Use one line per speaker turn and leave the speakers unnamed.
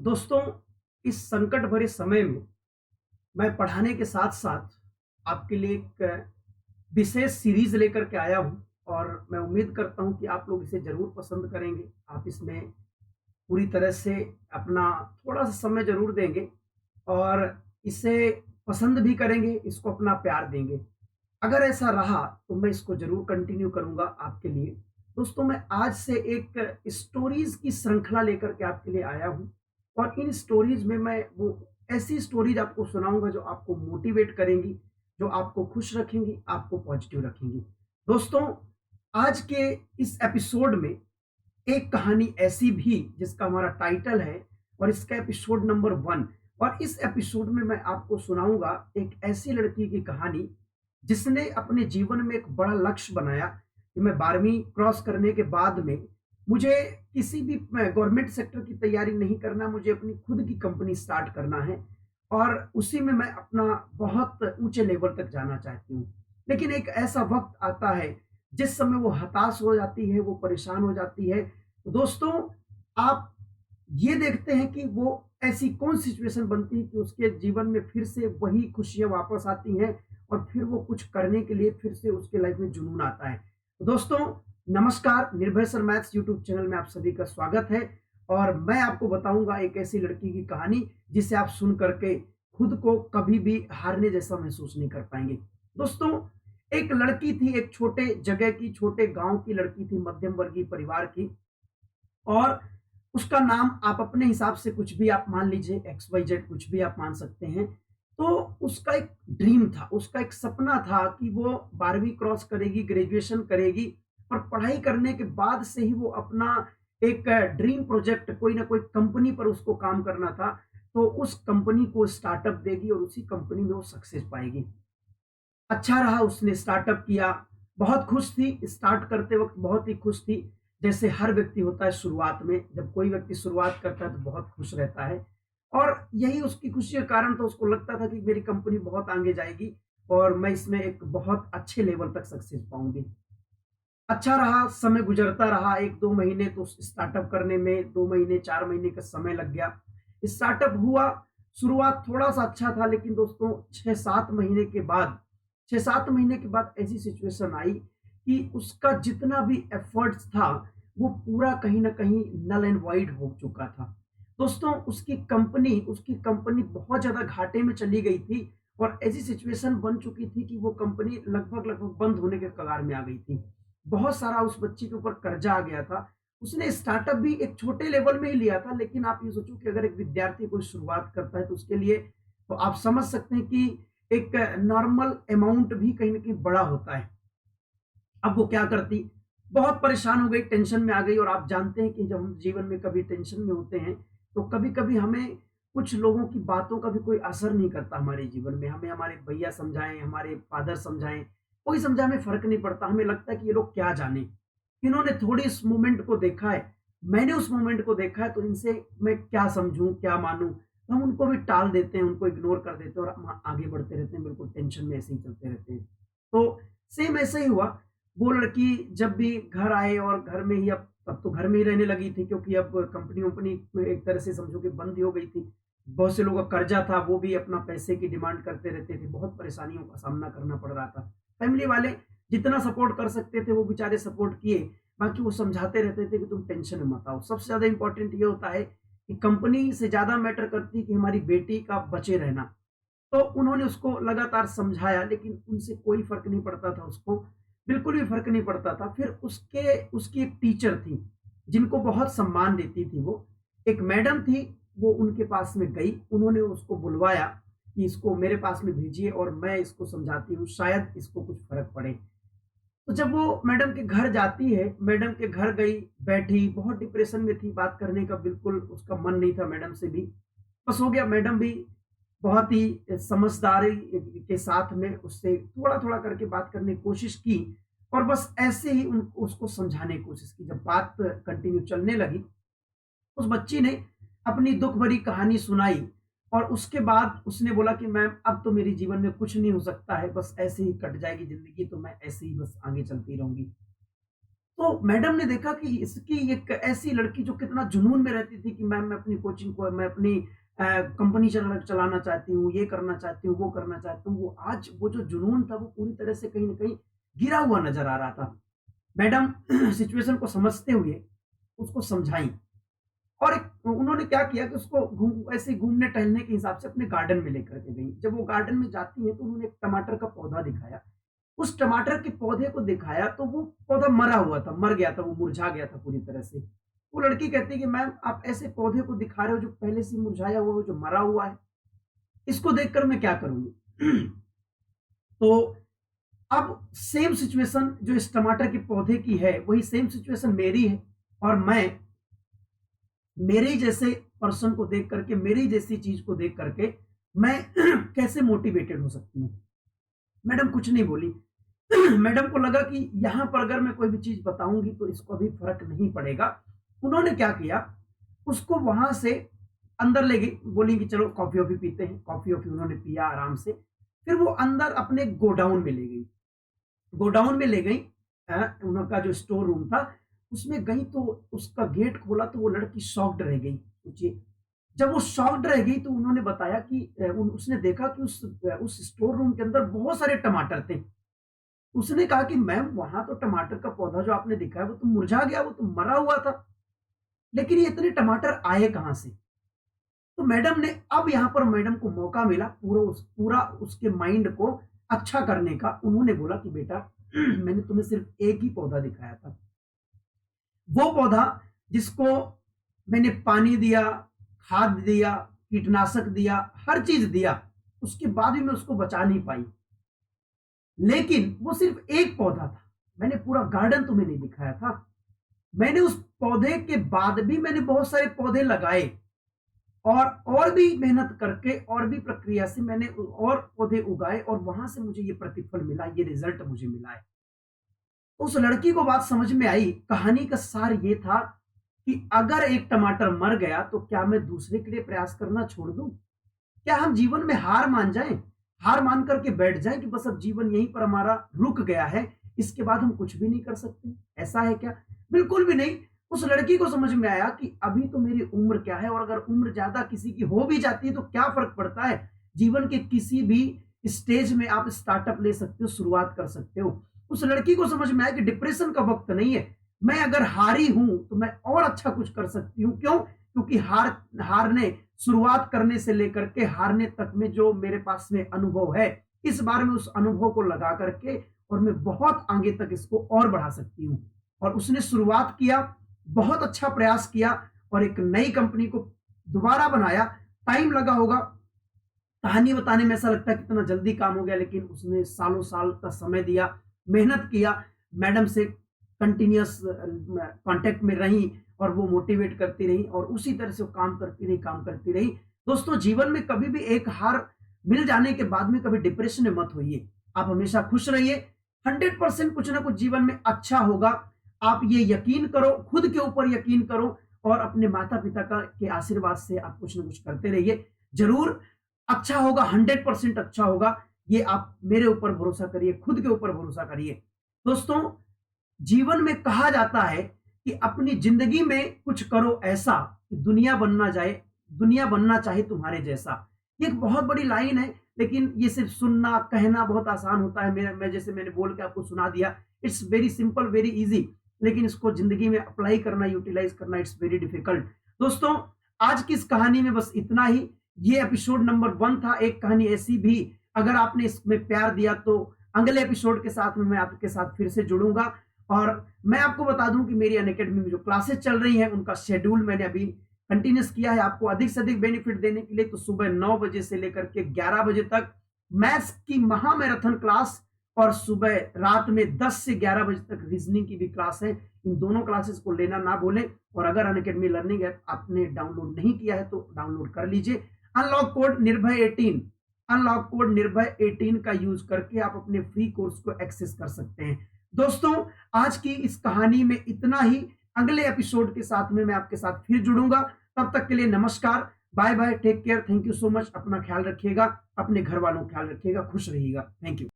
दोस्तों, इस संकट भरे समय में मैं पढ़ाने के साथ-साथ आपके लिए एक विशेष सीरीज़ लेकर के आया हूँ और मैं उम्मीद करता हूँ कि आप लोग इसे ज़रूर पसंद करेंगे। आप इसमें पूरी तरह से अपना थोड़ा-सा समय ज़रूर देंगे और इसे पसंद भी करेंगे, इसको अपना प्यार देंगे। अगर ऐसा रहा, तो मैं इसको ज़रूर कंटिन्यू करूँगा आपके लिए। दोस्तों, मैं आज से एक स्टोरीज़ की श्रृंखला लेकर के आपके लिए आया हूँ और इन स्टोरीज़ में मैं वो ऐसी स्टोरीज़ आपको सुनाऊँगा जो आपको मोटिवेट करेंगी, जो आपको खुश रखेंगी, आपको पॉज़िटिव रखेंगी। दोस्तों, आज के इस एपिसोड में एक कहानी ऐसी भी जिसका हमारा टाइटल है और इसका एपिसोड नंबर 1। और इस एपिसोड में मैं आपको सुनाऊँगा एक ऐसी लड़की की कहानी जिसने अपने जीवन में एक बड़ा लक्ष्य बनाया कि मैं 12वीं क्रॉस करने के बाद में मुझे किसी भी गवर्नमेंट सेक्टर की तैयारी नहीं करना, मुझे अपनी खुद की कंपनी स्टार्ट करना है और उसी में मैं अपना बहुत ऊँचे लेवल तक जाना चाहती हूँ। लेकिन एक ऐसा वक़्त आता है जिस समय वो हताश हो जाती है, वो परेशान हो जाती है। तो दोस्तों, आप ये देखते हैं कि वो ऐसी कौन सिचुएशन बनती है कि उसके जीवन में फिर से वही खुशियाँ वापस आती हैं और फिर वो कुछ करने के लिए फिर से उसके लाइफ में जुनून आता है। तो दोस्तों, नमस्कार, निर्भय सर मैथ्स यूट्यूब चैनल में आप सभी का स्वागत है और मैं आपको बताऊँगा एक ऐसी लड़की की कहानी जिसे आप सुन कर के खुद को कभी भी हारने जैसा महसूस नहीं कर पाएँगे। दोस्तों, एक लड़की थी, एक छोटे जगह की, छोटे गाँव की लड़की थी, मध्यम वर्गीय परिवार की और उसका नाम आप अपने हिसाब से कुछ भी आप मान लीजिए, एक्स वाई जेड कुछ भी आप मान सकते हैं। तो उसका एक ड्रीम था, उसका एक सपना था कि वो 12वीं क्रॉस करेगी, ग्रेजुएशन करेगी और पढ़ाई करने के बाद से ही वो अपना एक ड्रीम प्रोजेक्ट, कोई ना कोई कंपनी पर उसको काम करना था। तो उस कंपनी को स्टार्टअप देगी और उसी कंपनी में वो सक्सेस पाएगी। अच्छा रहा, उसने स्टार्टअप किया, बहुत खुश थी, स्टार्ट करते वक़्त बहुत ही खुश थी। जैसे हर व्यक्ति होता है शुरुआत में, जब कोई व्यक्ति शुरुआत करता है तो बहुत खुश रहता है और यही उसकी खुशी का कारण था, उसको लगता था कि मेरी कंपनी बहुत आगे जाएगी और मैं इसमें एक बहुत अच्छे लेवल तक सक्सेस पाऊँगी। अच्छा रहा, समय गुज़रता रहा, 1-2 महीने तो स्टार्टअप करने में 2 महीने, 4 महीने का समय लग गया। स्टार्टअप हुआ, शुरुआत थोड़ा-सा अच्छा था लेकिन दोस्तों 6-7 महीने के बाद 6-7 महीने के बाद ऐसी सिचुएशन आई कि उसका जितना भी एफर्ट्स था, वो पूरा कहीं न कहीं नल एंड वॉइड हो चुका था। दोस्तों, उसकी कंपनी बहुत ज़्यादा घाटे में चली गई थी और ऐसी सिचुएशन बन चुकी थी कि वो कंपनी लगभग-लगभग बंद होने के कगार में आ गई थी। बहुत सारा उस बच्ची के ऊपर कर्जा आ गया था। उसने स्टार्टअप भी एक छोटे लेवल में ही लिया था, लेकिन आप ये सोचो कि अगर एक विद्यार्थी कोई शुरुआत करता है तो उसके लिए तो आप समझ सकते हैं कि एक नॉर्मल अमाउंट भी कहीं न कहीं बड़ा होता है। अब वो क्या करती? बहुत परेशान हो गई, टेंशन में आ गई और आप जानते हैं कि जब हम जीवन में कभी टेंशन में होते हैं, तो कभी-कभी हमें कुछ लोगों की बातों का भी कोई असर नहीं करता हमारे जीवन में। हमें हमारे भैया समझाएँ, हमारे फादर समझाएँ, कोई समझाए हमें फ़र्क नहीं पड़ता। हमें लगता है कि ये लोग क्या जानें? इन्होंने थोड़ी इस मोमेंट को देखा है, मैंने उस मोमेंट को देखा है तो इनसे मैं क्या समझूँ, क्या मानूँ? तो हम उनको भी टाल देते हैं, उनको इग्नोर कर देते हैं और हम आगे बढ़ते रहते हैं, बिल्कुल टेंशन में ऐसे ही चलते रहते हैं। तो सेम ऐसा ही हुआ, वो लड़की जब भी घर आए और घर में ही अब तो घर में ही रहने लगी थी क्योंकि अब कंपनी-वंपनी एक तरह से समझो कि बंद ही हो गई थी। बहुत से लोगों का कर्जा था, वो भी अपना पैसे की डिमांड करते रहते थे, बहुत परेशानियों का सामना करना पड़ रहा था। फैमिली वाले जितना सपोर्ट कर सकते थे वो बेचारे सपोर्ट किए, बाकी वो समझाते रहते थे कि तुम टेंशन में मत आओ। सबसे ज़्यादा इम्पोर्टेंट ये होता है कि कंपनी से ज़्यादा मैटर करती है कि हमारी बेटी का बचे रहना। तो उन्होंने उसको लगातार समझाया लेकिन उनसे कोई फ़र्क नहीं पड़ता था उसको, बिल्कुल भी फ़र्क नहीं पड़ता था। फिर उसकी एक टीचर थी, जिनको बहुत सम्मान देती थी वो। एक मैडम थी, वो उनके पास में गई, उन्होंने उसको बुलवाया कि इसको मेरे पास में भेजिए और मैं इसको समझाती हूँ, शायद इसको कुछ फ़र्क पड़े। तो जब वो मैडम के घर जाती है, मैडम के घर गई, बैठी, बहुत डिप्रेशन में थी, बात करने का बिल्कुल उसका मन नहीं था मैडम से भी। बस हो गया, मैडम भी बहुत ही समझदारी के साथ में उससे थोड़ा-थोड़ा करके बात करने की कोशिश की और बस ऐसे ही उन उसको समझाने की कोशिश की। जब बात कंटिन्यू चलने लगी, उस बच्ची ने अपनी दुःख भरी कहानी सुनाई और उसके बाद उसने बोला कि मैम अब तो मेरे जीवन में कुछ नहीं हो सकता है, बस ऐसे ही कट जाएगी ज़िंदगी, तो मैं ऐसे ही बस आगे चलती रहूँगी। तो मैडम ने देखा कि इसकी एक ऐसी लड़की जो कितना जुनून में रहती थी कि मैम मैं अपनी कोचिंग को मैं अपनी कंपनी चलाना चाहती हूँ, ये करना चाहती हूँ, वो करना चाहती हूँ। वो आज वो जो जुनून था वो पूरी तरह से कहीं न कहीं गिरा हुआ नज़र आ रहा था। मैडम सिचुएशन को समझते हुए उसको समझाईं और एक उन्होंने क्या किया कि उसको ऐसे ही घूमने-टहलने के हिसाब से अपने गार्डन में लेकर के गईं। जब वो गार्डन में जाती हैं तो उन्होंने एक टमाटर का पौधा दिखाया। उस टमाटर के पौधे को दिखाया तो वो पौधा मरा हुआ था, मर गया था, वो मुरझा गया था पूरी तरह से। वो लड़की कहती है कि मैम आप ऐसे पौधे को दिखा रहे हो जो पहले से ही मुरझाया हुआ है, जो मरा हुआ है, इसको देखकर मैं क्या करूँगी? तो अब सेम सिचुएशन जो इस टमाटर के पौधे की है, वही सेम सिचुएशन मेरी है और मैं मेरे ही जैसे पर्सन को देख करके, मेरी जैसी चीज़ को देख करके मैं कैसे मोटिवेटेड हो सकती हूँ? मैडम कुछ नहीं बोली। मैडम को लगा कि यहाँ पर अगर मैं कोई भी चीज़ बताऊँगी तो इसको अभी फ़र्क नहीं पड़ेगा। उन्होंने क्या किया, उसको वहाँ से अंदर ले गई, बोली कि चलो कॉफ़ी-वॉफ़ी पीते हैं। कॉफ़ी-वॉफ़ी उन्होंने पिया आराम से। फिर वो अंदर अपने गोडाउन में ले गई। गोडाउन में ले गई उनका जो स्टोर रूम था, उसमें गई तो उसका गेट खोला तो वो लड़की शॉक्ड रह गई। सोचिए, जब वो शॉक्ड रह गई तो उन्होंने बताया कि उसने देखा कि उस स्टोर रूम के अंदर बहुत सारे टमाटर थे। उसने कहा कि मैम वहाँ तो टमाटर का पौधा जो आपने दिखाया वो तो मुरझा गया, वो तो मरा हुआ था। लेकिन ये इतने टमाटर आए कहाँ से? तो मैडम ने अब यहाँ पर मैडम को मौका मिला पूरा उसके माइंड को अच्छा करने का। उन्होंने बोला कि बेटा मैंने तुम्हें सिर्फ़ एक ही पौधा दिखाया था। वो पौधा जिसको मैंने पानी दिया, खाद दिया, कीटनाशक दिया, हर चीज़ दिया, उसके बाद भी मैं उसको बचा नहीं पाई। लेकिन वो सिर्फ़ एक पौधा था। मैंने पूरा गार्डन तुम्हें नहीं दिखाया था। मैंने उस पौधे के बाद भी मैंने बहुत सारे पौधे लगाए और भी मेहनत करके और भी प्रक्रिया से मैंने और पौधे उगाए और वहाँ से मुझे ये प्रतिफल मिला, ये रिज़ल्ट मुझे मिला है। उस लड़की को बात समझ में आई। कहानी का सार ये था कि अगर एक टमाटर मर गया तो क्या मैं दूसरे के लिए प्रयास करना छोड़ दूँ? क्या हम जीवन में हार मान जाएँ? हार मान कर के बैठ जाएँ कि बस अब जीवन यहीं पर हमारा रुक गया है, इसके बाद हम कुछ भी नहीं कर सकते? ऐसा है क्या? बिल्कुल भी नहीं। उस लड़की को समझ में आया कि अभी तो मेरी उम्र क्या है और अगर उम्र ज़्यादा किसी की हो भी जाती है तो क्या फ़र्क पड़ता है? जीवन के किसी भी स्टेज में आप स्टार्टअप ले सकते हो, शुरुआत कर सकते हो। उस लड़की को समझ में आया कि डिप्रेशन का वक़्त नहीं है। मैं अगर हारी हूँ, तो मैं और अच्छा कुछ कर सकती हूँ। क्यों? क्योंकि हारने शुरुआत करने से लेकर के हारने तक में जो मेरे पास में अनुभव है, इस बार मैं उस अनुभव को लगा करके और मैं बहुत आगे तक इसको और बढ़ा सकती हूँ। और उसने शुरुआत किया, बहुत अच्छा प्रयास किया और एक नई कंपनी को दोबारा बनाया। टाइम लगा होगा, कहानी बताने में ऐसा लगता है कितना जल्दी काम हो गया, लेकिन उसने सालों-साल का समय दिया, मेहनत किया, मैडम से कंटीन्यूअस कॉन्टैक्ट में रहीं और वो मोटिवेट करती रहीं और उसी तरह से वो काम करती रही। दोस्तों, जीवन में कभी भी एक हार मिल जाने के बाद में कभी डिप्रेशन में मत होइए। आप हमेशा खुश रहिए, 100% कुछ ना कुछ जीवन में अच्छा होगा। आप ये यकीन करो, खुद के ऊपर यकीन करो और अपने माता-पिता का के आशीर्वाद से आप कुछ ना कुछ करते रहिए। ज़रूर अच्छा होगा, 100% अच्छा होगा। ये आप मेरे ऊपर भरोसा करिए, खुद के ऊपर भरोसा करिए। दोस्तों, जीवन में कहा जाता है कि अपनी ज़िंदगी में कुछ करो ऐसा कि दुनिया बनना चाहे तुम्हारे जैसा। ये एक बहुत बड़ी लाइन है, लेकिन ये सिर्फ़ सुनना, कहना बहुत आसान होता है। मैंने बोल के आपको सुना दिया। It's very simple, very easy, लेकिन इसको ज़िंदगी में अप्लाई करना, यूटिलाइज़ करना इट्स वेरी डिफ़िकल्ट। दोस्तों, आज की इस कहानी में बस इतना ही। ये एपिसोड नंबर 1 था। एक कहानी ऐसी भी अगर आपने इसमें प्यार दिया तो अगले एपिसोड के साथ में मैं आपके साथ फिर से जुड़ूँगा और मैं आपको बता दूँ कि मेरी अनअकैडमी में जो क्लासेस चल रही हैं, उनका शेड्यूल मैंने अभी कंटिन्यूअस किया है आपको अधिक से अधिक बेनिफिट देने के लिए। तो सुबह 9 बजे से लेकर के 11 बजे तक मैथ्स की महा-मैराथन क्लास और सुबह रात में 10 से 11 बजे तक रीज़निंग की भी क्लास है। इन दोनों क्लासेस को लेना ना भूलें और अगर अनअकैडमी लर्निंग ऐप आपने डाउनलोड नहीं किया है तो डाउनलोड कर लीजिए। अनलॉक कोड निर्भय 18 अनलॉक कोड निर्भय 18 का यूज़ करके आप अपने फ्री कोर्स को एक्सेस कर सकते हैं। दोस्तों, आज की इस कहानी में इतना ही। अगले एपिसोड के साथ में मैं आपके साथ फिर जुड़ूँगा। तब तक के लिए नमस्कार, bye bye, take care, thank you so much. अपना ख्याल रखिएगा, अपने घर वालों का ख्याल रखिएगा, खुश रहिएगा। Thank you.